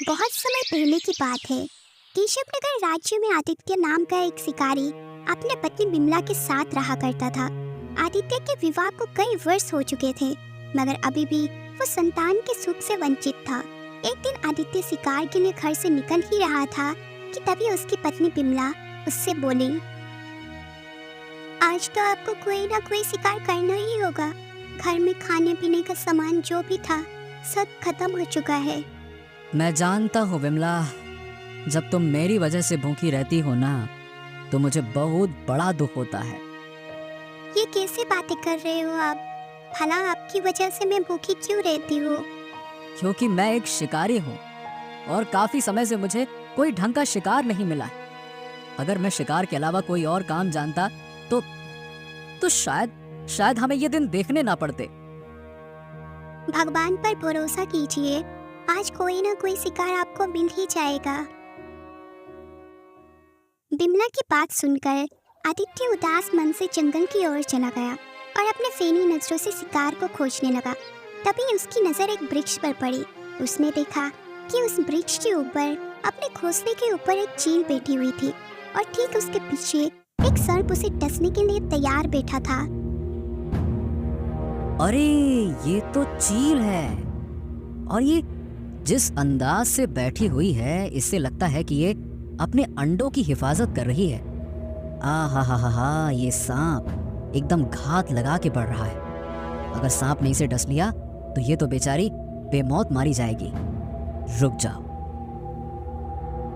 बहुत समय पहले की बात है। केशवनगर राज्य में आदित्य नाम का एक शिकारी अपने पत्नी बिमला के साथ रहा करता था। आदित्य के विवाह को कई वर्ष हो चुके थे, मगर अभी भी वो संतान के सुख से वंचित था। एक दिन आदित्य शिकार के लिए घर से निकल ही रहा था कि तभी उसकी पत्नी बिमला उससे बोली, आज तो आपको कोई ना कोई शिकार करना ही होगा। घर में खाने पीने का सामान जो भी था सब खत्म हो चुका है। मैं जानता हूँ विमला, जब तुम मेरी वजह से भूखी रहती हो ना, तो मुझे बहुत बड़ा दुख होता है। ये कैसे बातें कर रहे हो आप? भला आपकी वजह से मैं भूखी क्यों रहती हूँ? क्योंकि मैं एक शिकारी हूँ और काफी समय से मुझे कोई ढंग का शिकार नहीं मिला है। अगर मैं शिकार के अलावा कोई और काम जानता तो शायद हमें ये दिन देखने ना पड़ते। भगवान पर भरोसा कीजिए, आज कोई ना कोई शिकार आपको मिल ही जाएगा। बिमला की बात सुनकर आदित्य उदास मन से जंगल की ओर चला गया और अपने फेनी नजरों से शिकार को खोजने लगा। तभी उसकी नजर एक वृक्ष पर पड़ी। उसने देखा कि उस वृक्ष के ऊपर अपने घोंसले के ऊपर एक चील बैठी हुई थी और ठीक उसके पीछे एक सर्प उसे डसने के लिए तैयार बैठा था। अरे ये तो चील है, और ये जिस अंदाज से बैठी हुई है, इससे लगता है कि ये अपने अंडों की हिफाजत कर रही है। हा, ये सांप एकदम घात लगा के बढ़ रहा है। अगर सांप ने इसे डस लिया तो ये तो बेचारी बेमौत मारी जाएगी। रुक जाओ।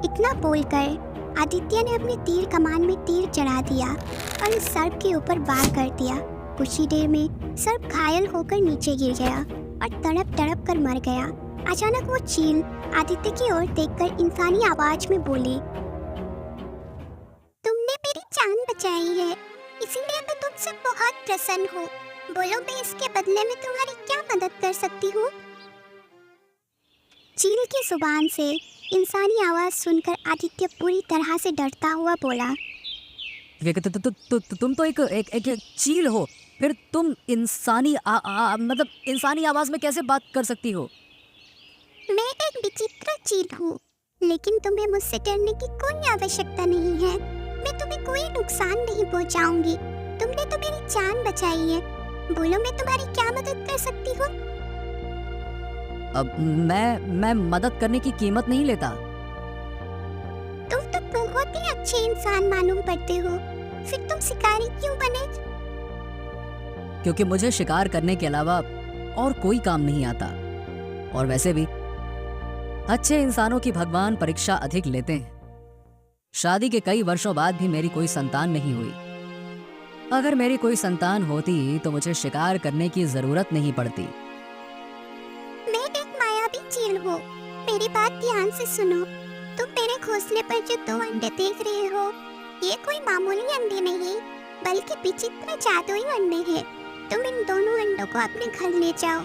इतना बोलकर आदित्य ने अपनी तीर कमान में तीर चढ़ा दिया और उस सर्प के ऊपर वार कर दिया। कुछ ही देर में सर्प घायल होकर नीचे गिर गया और तड़प तड़प कर मर गया। अचानक वो चील आदित्य की ओर देखकर इंसानी आवाज में बोली, तुमने मेरी जान बचाई है, इसीलिए मैं तुमसे बहुत प्रसन्न हूँ। बोलो मैं इसके बदले में तुम्हारी क्या मदद कर सकती हूँ? चील की जुबान से इंसानी आवाज सुनकर आदित्य पूरी तरह से डरता हुआ बोला, तुम तो एक चील हो, फिर तुम इंसानी मतलब इंसानी आवाज में कैसे बात कर सकती हो? मैं एक विचित्र चील हूँ, लेकिन तुम्हें मुझसे डरने की कोई आवश्यकता नहीं है। मैं तुम्हें कोई नुकसान नहीं पहुँचाऊंगी। तुमने तो मेरी जान बचाई है। बोलो मैं तुम्हारी क्या मदद कर सकती हूँ? अब मैं मदद करने की कीमत नहीं लेता। तुम तो बहुत ही अच्छे इंसान मालूम पड़ते हो, फिर तुम शिकारी क्यों बने? क्योंकि मुझे शिकार करने के अलावा और कोई काम नहीं आता, और वैसे भी अच्छे इंसानों की भगवान परीक्षा अधिक लेते हैं। शादी के कई वर्षों बाद भी मेरी कोई संतान नहीं हुई। अगर मेरी कोई संतान होती तो मुझे शिकार करने की जरूरत नहीं पड़ती। मैं एक मायावी चील हूँ, मेरी बात ध्यान से सुनो। तुम मेरे घोंसले पर जो 2 अंडे देख रहे हो, ये कोई मामूली अंडे नहीं, बल्कि विचित्र जादुई अंडे हैं। तुम इन दोनों अंडों को अपने घर ले जाओ।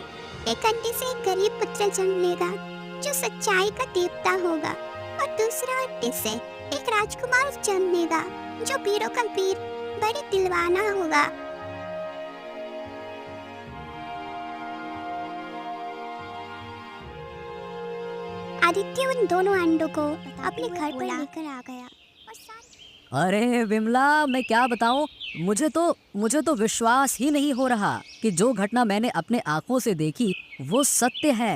एक अंडे से एक गरीब पुत्र जन्म लेगा जो सच्चाई का देवता होगा, और दूसरे अंडे से एक राजकुमार जन्म लेगा जो वीरों का वीर, बड़ी दिलवाना होगा। आदित्य उन दोनों अंडों को अपने घर पर लेकर आ गया। अरे विमला, मैं क्या बताऊं, मुझे तो विश्वास ही नहीं हो रहा कि जो घटना मैंने अपने आंखों से देखी वो सत्य है।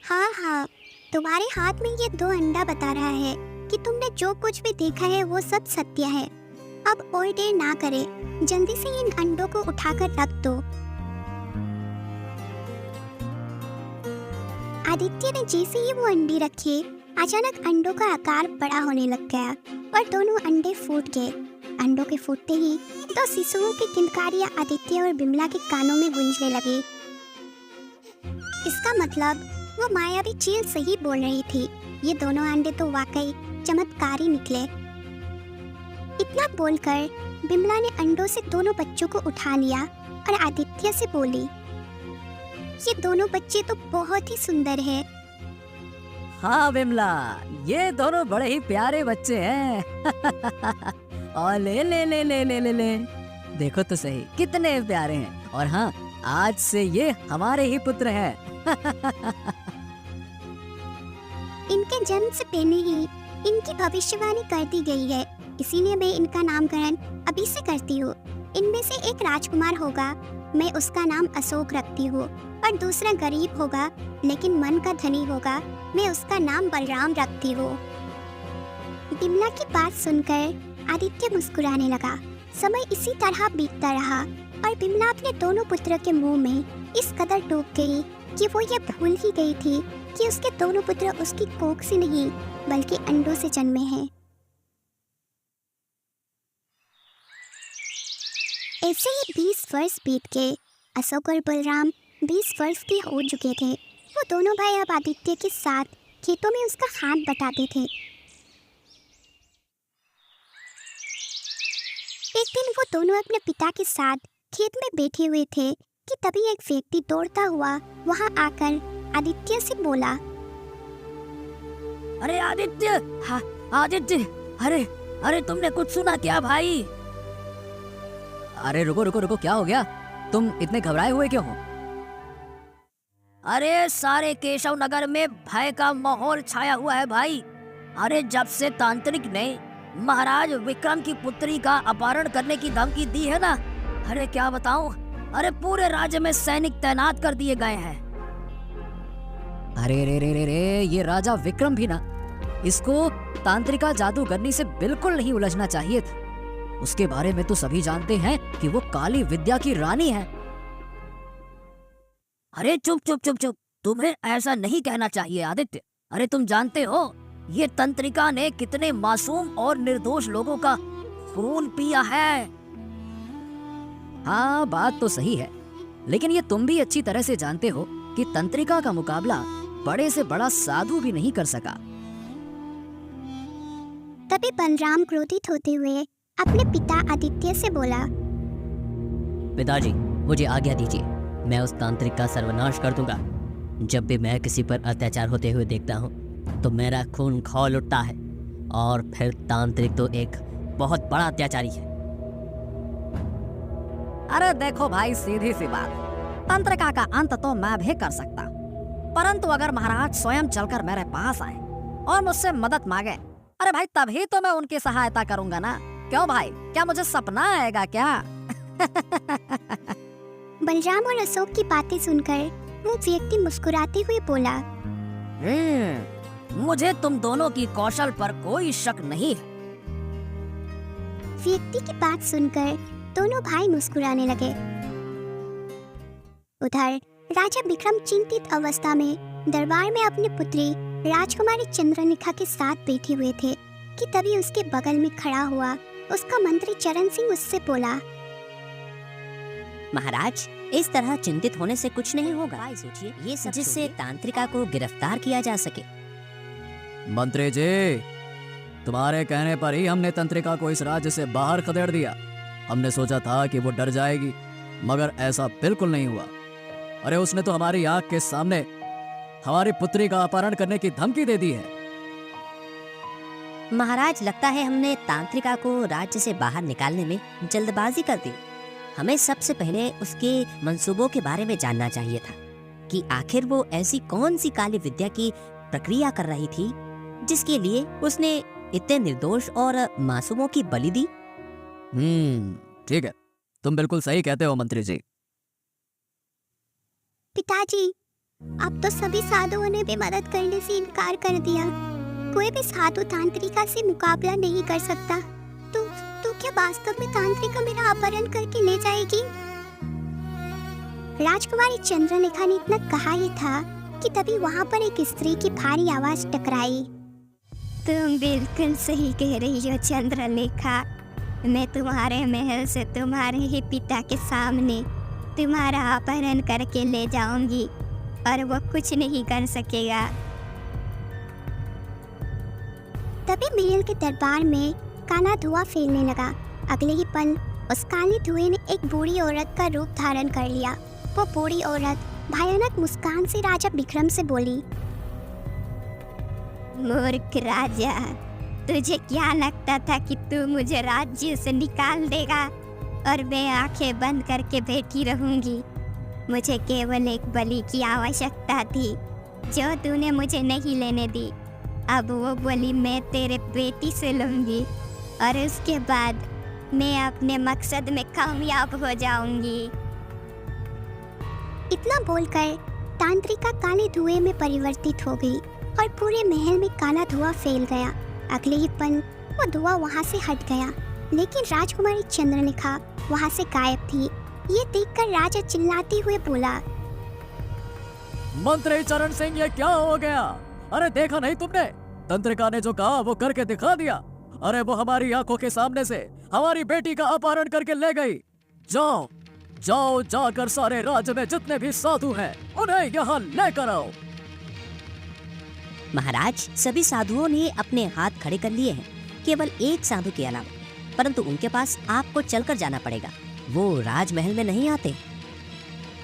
हाँ, तुम्हारे हाथ में ये 2 अंडा बता रहा है कि तुमने जो कुछ भी देखा है वो सब सत्य है। अब और देर ना करें, जल्दी से इन अंडों को उठाकर रख दो। आदित्य ने जैसे ही वो अंडे रखे, अचानक अंडों का आकार बड़ा होने लग गया और दोनों अंडे फूट गए। अंडों के फूटते ही 2 शिशुओं की किलकारियां आदित्य और बिमला के कानों में गूंजने लगी। इसका मतलब वो मायावी चील सही बोल रही थी। ये दोनों अंडे तो वाकई चमत्कारी निकले। इतना बोलकर बिमला ने अंडों से दोनों बच्चों को उठा लिया और आदित्य से बोली, ये दोनों बच्चे तो बहुत ही सुंदर है। हाँ विमला, ये दोनों बड़े ही प्यारे बच्चे हैं। और ले, देखो तो सही कितने प्यारे हैं। और हाँ, आज से ये हमारे ही पुत्र हैं। इनके जन्म से पहले ही इनकी भविष्यवाणी कर दी गई है, इसीलिए मैं इनका नामकरण अभी से करती हूँ। इनमें से एक राजकुमार होगा, मैं उसका नाम अशोक रखती हूँ, और दूसरा गरीब होगा लेकिन मन का धनी होगा, मैं उसका नाम बलराम रखती हूँ। बिमला की बात सुनकर आदित्य मुस्कुराने लगा। समय इसी तरह बीतता रहा और बिमला अपने दोनों पुत्रों के मुंह में इस कदर डूब गई कि वो ये भूल ही गई थी कि उसके दोनों पुत्र उसकी कोख से नहीं बल्कि अंडों से जन्मे हैं। ऐसे ही 20 वर्ष बीत गए। अशोक और बलराम 20 वर्ष के हो चुके थे। वो दोनों भाई अब आदित्य के साथ खेतों में उसका हाथ बटाते थे। एक दिन वो दोनों अपने पिता के साथ खेत में बैठे हुए थे कि तभी एक व्यक्ति दौड़ता हुआ वहां आकर आदित्य से बोला, अरे आदित्य, हाँ आदित्य, अरे अरे तुमने कुछ सुना क्या भाई? अरे रुको रुको रुको, क्या हो गया? तुम इतने घबराए हुए क्यों हो? अरे सारे केशव नगर में भय का माहौल छाया हुआ है भाई। अरे जब से तांत्रिक ने महाराज विक्रम की पुत्री का अपहरण करने की धमकी दी है ना, अरे क्या बताऊं, अरे पूरे राज्य में सैनिक तैनात कर दिए गए हैं। अरे रे रे रे रे, ये राजा विक्रम भी ना, इसको तांत्रिका जादूगरनी से बिल्कुल नहीं उलझना चाहिए था। उसके बारे में तो सभी जानते हैं कि वो काली विद्या की रानी है। अरे चुप चुप चुप चुप, तुम्हें ऐसा नहीं कहना चाहिए आदित्य। अरे तुम जानते हो ये तंत्रिका ने कितने मासूम और निर्दोष लोगों का खून पिया है। हाँ बात तो सही है, लेकिन ये तुम भी अच्छी तरह से जानते हो कि तंत्रिका का मुकाबला बड़े से बड़ा साधु भी नहीं कर सका। तभी बलराम क्रोधित होते हुए अपने पिता आदित्य से बोला, पिताजी मुझे आज्ञा दीजिए, मैं उस तांत्रिक का सर्वनाश कर दूंगा। जब भी मैं किसी पर अत्याचार होते हुए देखता हूँ तो मेरा खून खौल उठता है, और फिर तांत्रिक तो एक बहुत बड़ा अत्याचारी है। अरे देखो भाई, सीधी सी बात, तंत्रिका का अंत तो मैं भी कर सकता, परंतु अगर महाराज स्वयं चलकर मेरे पास आए और मुझसे मदद मांगे, अरे भाई तभी तो मैं उनकी सहायता करूंगा ना। क्यों भाई, क्या मुझे सपना आएगा क्या? बलराम और अशोक की बातें सुनकर वो व्यक्ति मुस्कुराते हुए बोला, मुझे तुम दोनों की कौशल पर कोई शक नहीं है। व्यक्ति की बात सुनकर दोनों भाई मुस्कुराने लगे। उधर राजा विक्रम चिंतित अवस्था में दरबार में अपनी पुत्री राजकुमारी चंद्रलेखा के साथ बैठे हुए थे कि तभी उसके बगल में खड़ा हुआ उसका मंत्री चरण सिंह उससे बोला, महाराज इस तरह चिंतित होने से कुछ नहीं होगा। सोचिए ये सब जिससे तांत्रिका को गिरफ्तार किया जा सके। मंत्री जी, तुम्हारे कहने पर ही हमने तंत्रिका को इस राज्य से बाहर खदेड़ दिया। हमने सोचा था कि वो डर जाएगी, मगर ऐसा बिल्कुल नहीं हुआ। अरे उसने तो हमारी आंख के सामने हमारी पुत्री का अपहरण करने की धमकी दे दी है। महाराज लगता है हमने तांत्रिका को राज्य से बाहर निकालने में जल्दबाजी कर दी। हमें सबसे पहले उसके मंसूबों के बारे में जानना चाहिए था कि आखिर वो ऐसी कौन सी काली विद्या की प्रक्रिया कर रही थी जिसके लिए उसने इतने निर्दोष और मासूमों की बलि दी। ठीक है, तुम बिल्कुल सही कहते हो मंत्री जी। पिताजी, अब तो सभी साधुओं ने भी मदद करने से इनकार कर दिया। कोई भी साधु तांत्रिका से मुकाबला नहीं कर सकता। तो क्या वास्तव में तांत्रिका मेरा अपहरण करके ले जाएगी? राजकुमारी चंद्रलेखा ने इतना कहा ही था कि तभी वहां पर एक स्त्री की भारी आवाज टकराई। तुम बिल्कुल सही कह रही हो चंद्रलेखा, मैं तुम्हारे महल से तुम्हारे ही पिता के सामने तुम्हारा अपहरण करके ले जाऊंगी और वो कुछ नहीं कर सकेगा। तभी महल के दरबार में काला धुआं फैलने लगा। अगले ही पल उस काले धुएं ने एक बूढ़ी औरत का रूप धारण कर लिया। वो बूढ़ी औरत भयानक मुस्कान से राजा विक्रम से बोली, मूर्ख राजा, तुझे क्या लगता था कि तू मुझे राज्य से निकाल देगा और मैं आंखें बंद करके बैठी रहूंगी? मुझे केवल एक बलि की आवश्यकता थी जो तूने मुझे नहीं लेने दी। अब वो बोली मैं तेरे बेटी से लूंगी और उसके बाद मैं अपने मकसद में कामयाब हो जाऊंगी। इतना बोलकर तांत्रिका काले धुएं में परिवर्तित हो गई और पूरे महल में काला धुआं फैल गया। अगले ही पल वो धुआं वहां से हट गया, लेकिन राजकुमारी चंद्रलेखा वहां से गायब थी। ये देखकर राजा चिल्लाते हुए बोला, मंत्री चरण सिंह, ये क्या हो गया? अरे देखा नहीं तुमने? तंत्रिका ने जो कहा वो करके दिखा दिया। अरे वो हमारी आंखों के सामने से हमारी बेटी का अपहरण करके ले गई। जाओ जाओ, जाकर सारे राज्य में जितने भी साधु हैं उन्हें यहाँ लेकर आओ। महाराज, सभी साधुओं ने अपने हाथ खड़े कर लिए हैं, केवल एक साधु के अलावा, परंतु उनके पास आपको चलकर जाना पड़ेगा। वो राजमहल में नहीं आते।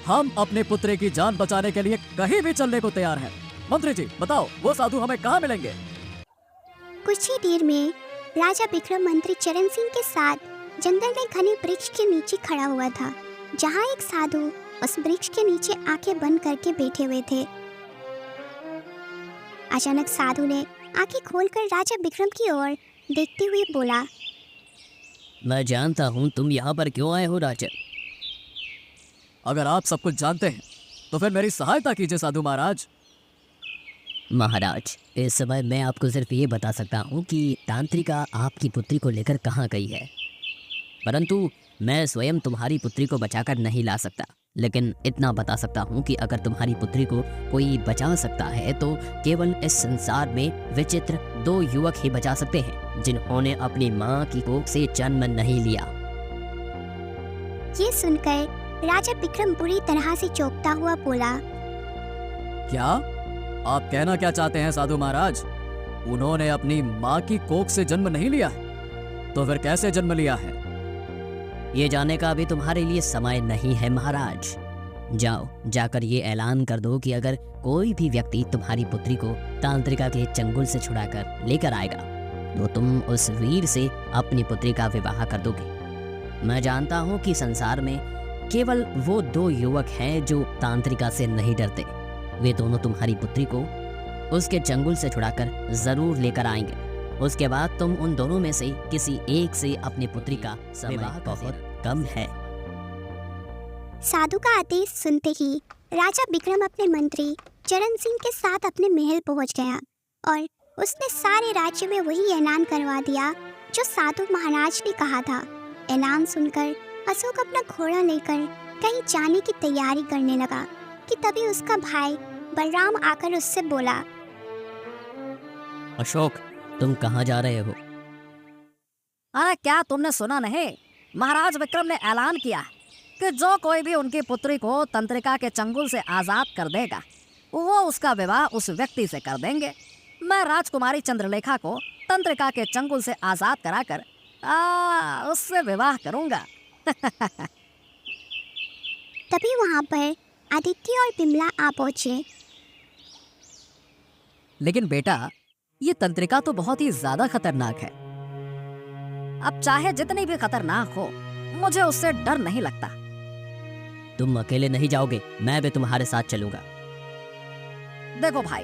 हम अपने पुत्र की जान बचाने के लिए कहीं भी चलने को तैयार हैं। मंत्री जी बताओ, वो साधु हमें कहाँ मिलेंगे? कुछ ही देर में राजा विक्रम मंत्री चरण सिंह के साथ जंगल में घने वृक्ष के नीचे खड़ा हुआ था, जहाँ एक साधु उस वृक्ष के नीचे आंखें बंद करके बैठे हुए थे। अचानक साधु ने आंखें खोलकर राजा विक्रम की ओर देखते हुए बोला, मैं जानता हूँ तुम यहाँ पर क्यों आए हो राजन। अगर आप सब कुछ जानते हैं तो फिर मेरी सहायता कीजिए साधु महाराज। महाराज, इस समय मैं आपको सिर्फ ये बता सकता हूँ कि तांत्रिका आपकी पुत्री को लेकर कहाँ गई है, परंतु मैं स्वयं तुम्हारी पुत्री को बचाकर नहीं ला सकता। लेकिन इतना बता सकता हूँ कि अगर तुम्हारी पुत्री को कोई बचा सकता है तो केवल इस संसार में विचित्र 2 युवक ही बचा सकते हैं, जिन्होंने अपनी माँ की कोख से जन्म नहीं लिया। ये सुनकर राजा विक्रम बुरी तरह से चौंकता हुआ बोला, क्या आप कहना क्या चाहते हैं साधु महाराज? उन्होंने अपनी माँ की कोख से जन्म नहीं लिया है, तो फिर कैसे जन्म लिया है? ये जानने का अभी तुम्हारे लिए समय नहीं है महाराज। जाओ, जाकर ये ऐलान कर दो कि अगर कोई भी व्यक्ति तुम्हारी पुत्री को तांत्रिका के चंगुल से छुड़ाकर लेकर आएगा तो तुम उस वीर से अपनी पुत्री का विवाह कर दोगे। मैं जानता हूँ कि संसार में केवल वो 2 युवक हैं जो तांत्रिका से नहीं डरते। वे दोनों तुम्हारी पुत्री को उसके चंगुल से छुड़ाकर जरूर लेकर आएंगे। उसके बाद तुम उन दोनों में से किसी एक से अपनी पुत्री का विवाह बहुत कम है। साधु का आदेश सुनते ही राजा विक्रम अपने मंत्री चरण सिंह के साथ अपने महल पहुंच गया और उसने सारे राज्य में वही ऐलान करवा दिया जो साधु महाराज ने कहा था। ऐलान सुनकर अशोक अपना घोड़ा लेकर कहीं जाने की तैयारी करने लगा कि तभी उसका भाई बलराम आकर उससे बोला, अशोक, तुम कहाँ जा रहे हो? अरे क्या तुमने सुना नहीं? महाराज विक्रम ने ऐलान किया है कि जो कोई भी उनकी पुत्री को तंत्रिका के चंगुल से आजाद कर देगा वो उसका विवाह उस व्यक्ति से कर देंगे। मैं राजकुमारी चंद्रलेखा को तंत्रिका के चंगुल से आजाद कराकर उससे विवाह करूंगा। तभी वहां पर आदित्य और बिमला आ पहुंचे। लेकिन बेटा, ये तंत्रिका तो बहुत ही ज्यादा खतरनाक है। अब चाहे जितनी भी खतरनाक हो, मुझे उससे डर नहीं लगता। तुम अकेले नहीं जाओगे, मैं भी तुम्हारे साथ चलूंगा। देखो भाई,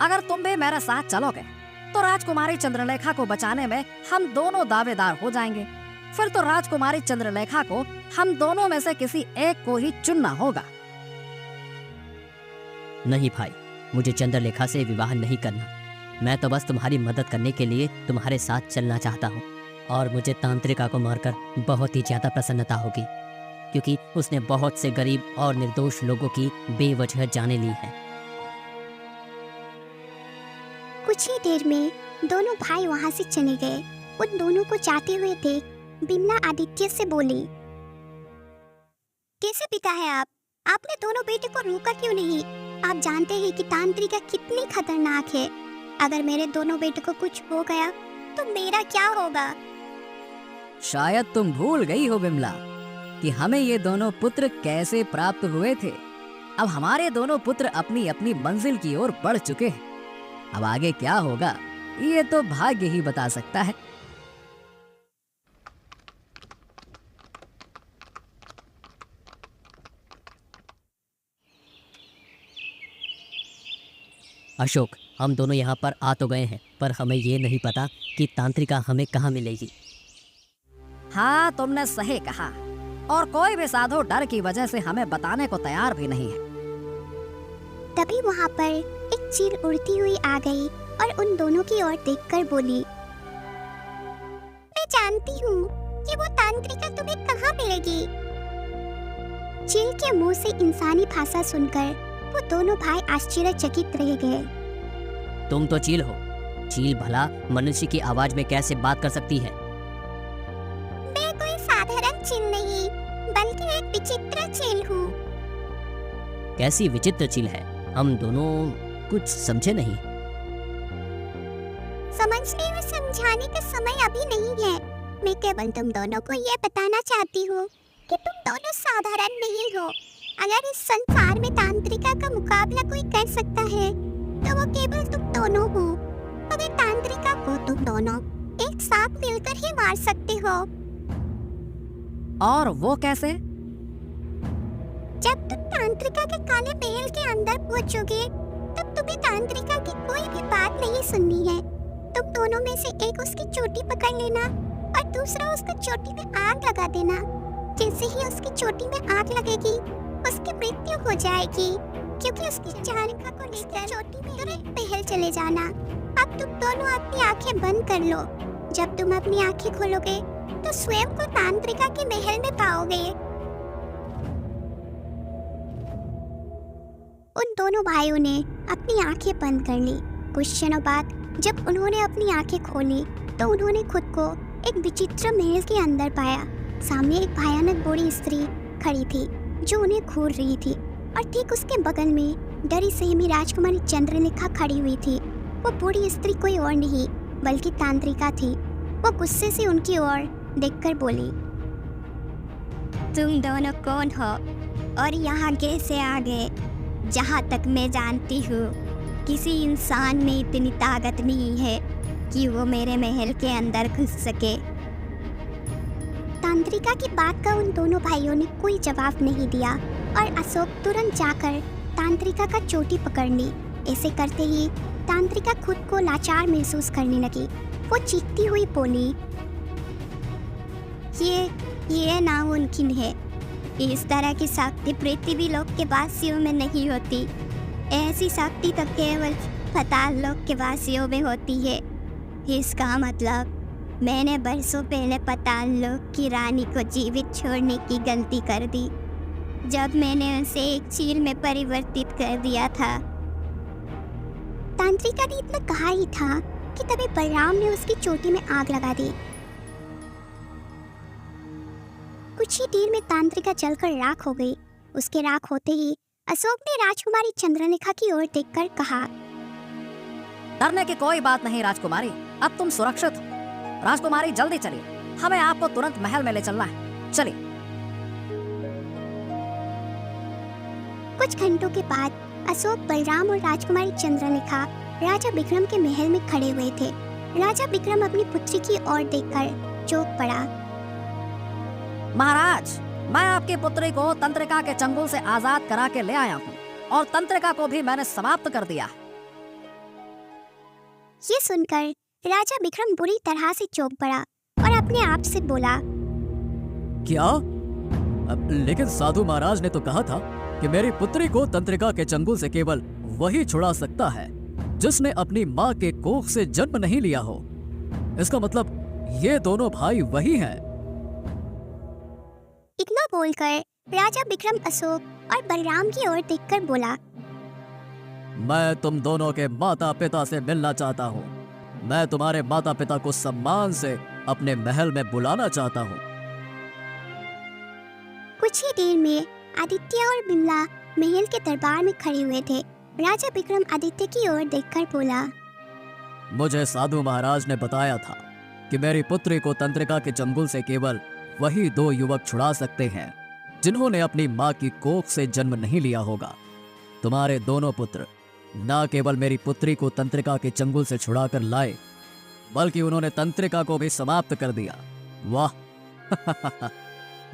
अगर तुम भी मेरे साथ चलोगे तो राजकुमारी चंद्रलेखा को बचाने में हम दोनों दावेदार हो जाएंगे। फिर तो राजकुमारी चंद्रलेखा को हम दोनों में से किसी एक को ही चुनना होगा। नहीं भाई, मुझे चंद्रलेखा से विवाह नहीं करना। मैं तो बस तुम्हारी मदद करने के लिए तुम्हारे साथ चलना चाहता हूँ, और मुझे तांत्रिका को मारकर बहुत ही ज्यादा प्रसन्नता होगी, क्योंकि उसने बहुत से गरीब और निर्दोष लोगों की बेवजह जानें ली हैं। कुछ ही देर में दोनों भाई वहां से चले गए। उन दोनों को जाते हुए देख बिमला आदित्य से बोली, कैसे पिता है आप? आपने दोनों बेटे को रोका क्यों नहीं? आप जानते हैं कि तांत्रिका कितनी खतरनाक है। अगर मेरे दोनों बेटे को कुछ हो गया तो मेरा क्या होगा? शायद तुम भूल गई हो बिमला कि हमें ये दोनों पुत्र कैसे प्राप्त हुए थे। अब हमारे दोनों पुत्र अपनी अपनी मंजिल की ओर बढ़ चुके हैं। अब आगे क्या होगा ये तो भाग्य ही बता सकता है। अशोक, हम दोनों यहाँ पर आ तो गए हैं, पर हमें ये नहीं पता कि तांत्रिका हमें कहाँ मिलेगी। हाँ, तुमने सही कहा। और कोई भी साधु डर की वजह से हमें बताने को तैयार भी नहीं है। तभी वहाँ पर एक चील उड़ती हुई आ गई और उन दोनों की ओर देखकर बोली, मैं जानती हूँ कि वो तांत्रिका तुम्हें कहाँ मिलेगी। चील के मुंह से इंसानी भाषा सुनकर वो दोनों भाई आश्चर्यचकित रह गए। तुम तो चील हो, चील भला मनुष्य की आवाज में कैसे बात कर सकती है? मैं कोई साधारण चील नहीं, बल्कि एक विचित्र चील हूँ। कैसी विचित्र चील है? हम दोनों कुछ समझे नहीं। समझने और समझाने का समय अभी नहीं है। मैं केवल तुम दोनों को ये बताना चाहती हूँ कि तुम दोनों साधारण नहीं हो। अगर इस संसार में तांत्रिका का मुकाबला कोई कर सकता है तो वो केवल तुम दोनों हो। अगर तांत्रिका को तुम दोनों एक साथ मिलकर ही मार सकते हो। और वो कैसे? जब तुम तांत्रिका के काले महल के अंदर पहुंचोगे तब तुम्हें तांत्रिका की कोई भी बात नहीं सुननी है। तुम दोनों में से एक उसकी चोटी पकड़ लेना और दूसरा उसकी चोटी में आग लगा देना। जैसे ही उसकी चोटी में आग लगेगी उसकी मृत्यु हो जाएगी, क्योंकि उसकी तांत्रिका को लेकर चोटी में तुरंत महल चले जाना। अब तुम दोनों अपनी आंखें बंद कर लो। जब तुम अपनी आंखें खोलोगे तो स्वयं को तांत्रिका के महल में पाओगे। उन दोनों भाइयों ने अपनी आंखें बंद कर ली। कुछ क्षणों बाद जब उन्होंने अपनी आंखें खोली तो उन्होंने खुद को एक विचित्र महल के अंदर पाया। सामने एक भयानक बूढ़ी स्त्री खड़ी थी जो उन्हें घूर रही थी और ठीक उसके बगल में डरी सहमी राजकुमारी चंद्रलेखा खड़ी हुई थी। वो बूढ़ी स्त्री कोई और नहीं बल्कि तांत्रिका थी। वो गुस्से से उनकी ओर देखकर बोली, तुम दोनों कौन हो और यहाँ कैसे आ गए? जहाँ तक मैं जानती हूँ किसी इंसान में इतनी ताकत नहीं है कि वो मेरे महल के अंदर घुस सके। तांत्रिका की बात का उन दोनों भाइयों ने कोई जवाब नहीं दिया और अशोक तुरंत जाकर तांत्रिका का चोटी पकड़ ली। ऐसे करते ही तांत्रिका खुद को लाचार महसूस करने लगी। वो चीखती हुई बोली, ये नामुमकिन है। इस तरह की शक्ति पृथ्वी लोक के वासियों में नहीं होती। ऐसी शक्ति तो केवल पाताल लोक के वासियों में होती है। इसका मतलब मैंने बरसों पहले पाताल लोक की रानी को जीवित छोड़ने की गलती कर दी, जब मैंने उसे एक चील में परिवर्तित कर दिया था। तांत्रिका ने इतना कहा ही था कि तभी बलराम ने उसकी चोटी में आग लगा दी। कुछ ही देर में तांत्रिका जलकर राख हो गई। उसके राख होते ही अशोक ने राजकुमारी चंद्रलेखा की ओर देखकर कहा, डरने की कोई बात नहीं राजकुमारी, अब तुम सुरक्षित हो। राजकुमारी जल्दी चलिए, हमें आपको तुरंत महल में ले चलना है। चलिए। कुछ घंटों के बाद अशोक, बलराम और राजकुमारी चंद्रलेखा राजा विक्रम के महल में खड़े हुए थे। राजा विक्रम अपनी पुत्री की ओर देखकर चौंक पड़ा। महाराज, मैं आपकी पुत्री को तंत्रिका के चंगुल से आजाद करा के ले आया हूँ और तंत्रिका को भी मैंने समाप्त कर दिया। ये सुनकर राजा विक्रम बुरी तरह से चौंक पड़ा और अपने आप से बोला, क्या? लेकिन साधु महाराज ने तो कहा था कि मेरी पुत्री को तंत्रिका के चंगुल से केवल वही छुड़ा सकता है जिसने अपनी माँ के कोख से जन्म नहीं लिया हो। इसका मतलब ये दोनों भाई वही हैं। इतना बोलकर राजा विक्रम अशोक और बलराम की ओर देखकर बोला, मैं तुम दोनों के माता पिता से मिलना चाहता हूँ। मैं तुम्हारे माता पिता को सम्मान से अपने महल में बुलाना चाहता हूँ। कुछ ही देर में आदित्य और बिमला महल के दरबार में खड़े हुए थे। राजा विक्रम आदित्य की ओर देखकर बोला, मुझे साधु महाराज ने बताया था कि मेरी पुत्री को तंत्रिका के चंगुल से केवल वही दो युवक छुड़ा सकते हैं जिन्होंने अपनी माँ की कोख से जन्म नहीं लिया होगा। तुम्हारे दोनों पुत्र न केवल मेरी पुत्री को तंत्रिका के चंगुल से छुड़ाकर लाए, बल्कि उन्होंने तंत्रिका को भी समाप्त कर दिया। वाह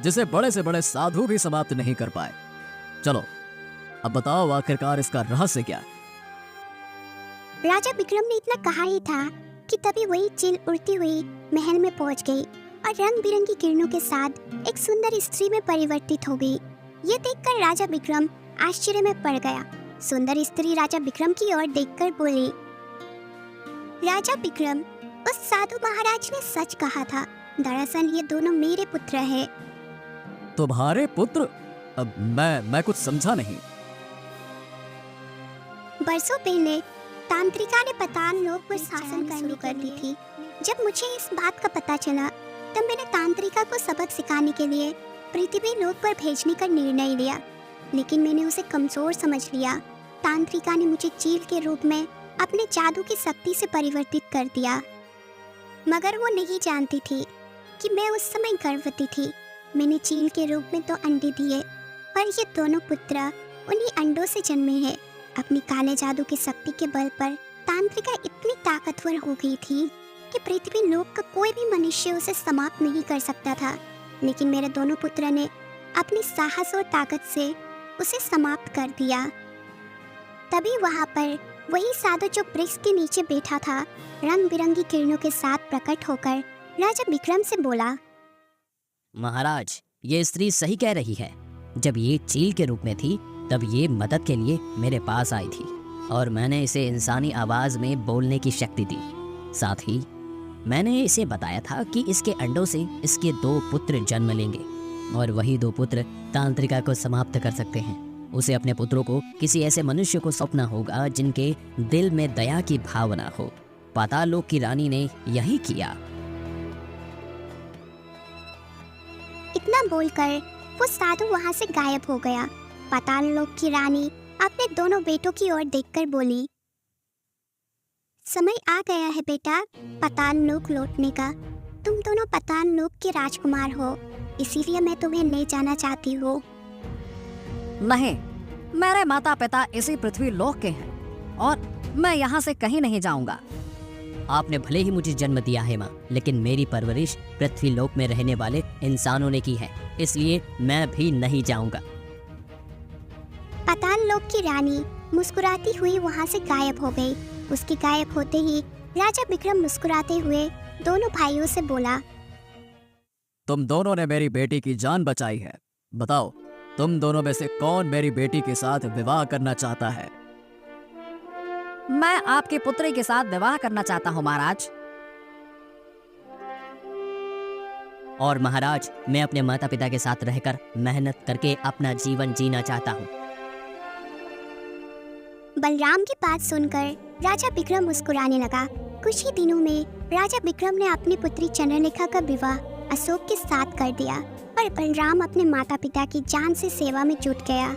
जिसे बड़े से बड़े साधु भी समाप्त नहीं कर पाए। चलो अब बताओ आखिरकार इसका रहस्य क्या है? राजा विक्रम ने इतना कहा ही था कि तभी वही चील उड़ती हुई महल में पहुंच गई और रंग बिरंगी किरणों के साथ एक सुंदर स्त्री में परिवर्तित हो गई। ये देखकर राजा विक्रम आश्चर्य में पड़ गया। सुंदर स्त्री राजा विक्रम की ओर देखकर बोली, राजा विक्रम, उस साधु महाराज ने सच कहा था। दरअसल ये दोनों मेरे पुत्र हैं। तुम्हारे पुत्र? अब मैं कुछ समझा नहीं। बरसों पहले तांत्रिका ने पताल लोक पर शासन करनी कर दी थी। जब मुझे इस बात का पता चला तब मैंने तांत्रिका को सबक सिखाने के लिए पृथ्वी लोक पर भेजने का निर्णय लिया, लेकिन मैंने उसे कमजोर समझ लिया। तांत्रिका ने मुझे चील के रूप में अपने जादू की शक्ति से परिवर्तित कर दिया, मगर वो नहीं जानती थी कि मैं उस समय गर्भवती थी। मैंने चील के रूप में तो अंडे दिए, पर ये दोनों पुत्र उन्हीं अंडों से जन्मे हैं। अपनी काले जादू की शक्ति के बल पर तांत्रिका इतनी ताकतवर हो गई थी कि पृथ्वी लोक का कोई भी मनुष्य उसे समाप्त नहीं कर सकता था। लेकिन मेरे दोनों पुत्र ने अपनी साहस और ताकत से उसे समाप्त कर दिया। तभी वहां पर वही साधु जो वृक्ष के नीचे बैठा था रंग बिरंगी किरणों के साथ प्रकट होकर राजा विक्रम से बोला, महाराज, ये स्त्री सही कह रही है। जब ये चील के रूप में थी तब ये मदद के लिए मेरे पास आई थी और मैंने इसे इंसानी आवाज में बोलने की शक्ति दी। साथ ही मैंने इसे बताया था कि इसके अंडों से इसके 2 पुत्र जन्म लेंगे और वही 2 पुत्र तांत्रिका को समाप्त कर सकते हैं। उसे अपने पुत्रों को किसी ऐसे मनुष्य को सौंपना होगा जिनके दिल में दया की भावना हो। पाताल लोक की रानी ने यही किया। इतना बोलकर वो साधु वहां से गायब हो गया। पाताल लोक की रानी अपने दोनों बेटों की ओर देखकर बोली, समय आ गया है बेटा पाताल लोक लौटने का। तुम दोनों पाताल लोक के राजकुमार हो, इसीलिए मैं तुम्हें ले जाना चाहती हूँ। नहीं, मेरे माता पिता इसी पृथ्वी लोक के हैं और मैं यहाँ से कहीं नहीं जाऊंगा। आपने भले ही मुझे जन्म दिया है माँ, लेकिन मेरी परवरिश पृथ्वी लोक में रहने वाले इंसानों ने की है, इसलिए मैं भी नहीं जाऊंगा। पाताल लोक की रानी मुस्कुराती हुई वहां से गायब हो गई। उसके गायब होते ही राजा विक्रम मुस्कुराते हुए दोनों भाइयों से बोला, तुम दोनों ने मेरी बेटी की जान बचाई है। बताओ, तुम दोनों में से कौन मेरी बेटी के साथ विवाह करना चाहता है? मैं आपके पुत्री के साथ विवाह करना चाहता हूँ महाराज। और महाराज, मैं अपने माता पिता के साथ रहकर मेहनत करके अपना जीवन जीना चाहता हूँ। बलराम की बात सुनकर राजा विक्रम मुस्कुराने लगा। कुछ ही दिनों में राजा विक्रम ने अपनी पुत्री चंद्रलेखा का विवाह अशोक के साथ कर दिया और बलराम अपने माता पिता की जान से सेवा में जुट गया।